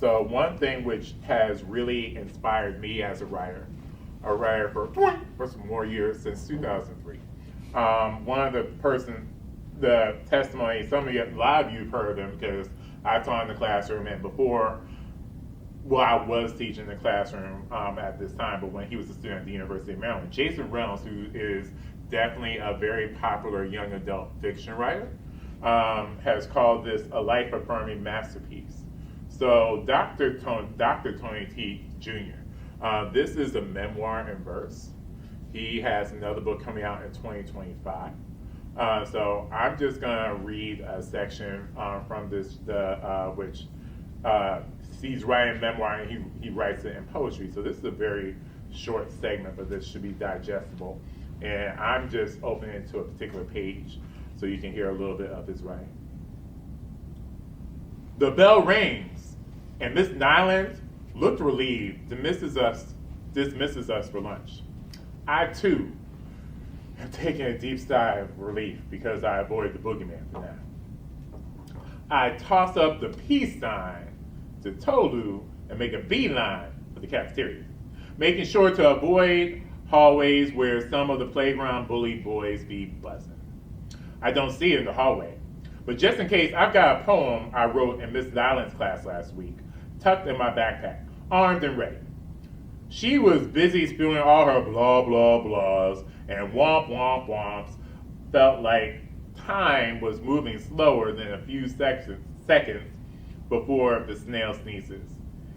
So one thing which has really inspired me as a writer for some more years since 2003. One of the testimony, a lot of you have heard of him because I taught in the classroom, and before, well, I was teaching in the classroom at this time, but when he was a student at the University of Maryland, Jason Reynolds, who is definitely a very popular young adult fiction writer, has called this a life-affirming masterpiece. So Dr. Tony T. Jr., this is a memoir-in-verse. He has another book coming out in 2025. So I'm just going to read a section from this, which he's writing memoir, and he writes it in poetry. So this is a very short segment, but this should be digestible. And I'm just opening it to a particular page so you can hear a little bit of his writing. The bell rings, and Miss Nyland looked relieved, dismisses us for lunch. I, too, have taken a deep sigh of relief because I avoid the boogeyman for now. I toss up the peace sign to Tolu and make a beeline for the cafeteria, making sure to avoid hallways where some of the playground bully boys be buzzing. I don't see it in the hallway, but just in case, I've got a poem I wrote in Miss Nyland's class last week, tucked in my backpack, armed and ready. She was busy spewing all her blah, blah, blahs and womp, womp, womps. Felt like time was moving slower than a few seconds before the snail sneezes.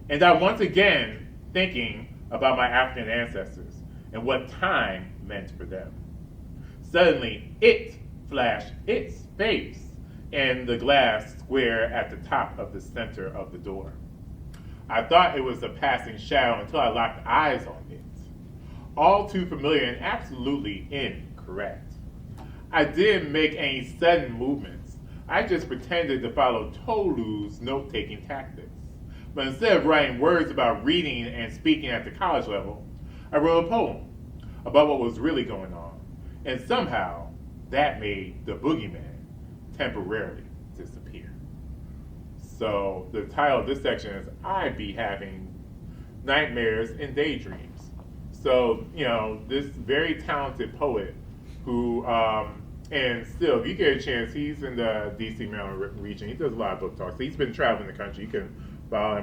And I once again thinking about my African ancestors and what time meant for them. Suddenly, it flashed its face in the glass square at the top of the center of the door. I thought it was a passing shadow until I locked eyes on it. All too familiar and absolutely incorrect. I didn't make any sudden movements. I just pretended to follow Tolu's note-taking tactics. But instead of writing words about reading and speaking at the college level, I wrote a poem about what was really going on. And somehow, that made the boogeyman temporarily disappear. So the title of this section is I Be Having Nightmares and Daydreams. So, this very talented poet who, and still, if you get a chance, he's in the DC, Maryland region. He does a lot of book talks. So he's been traveling the country. You can follow him.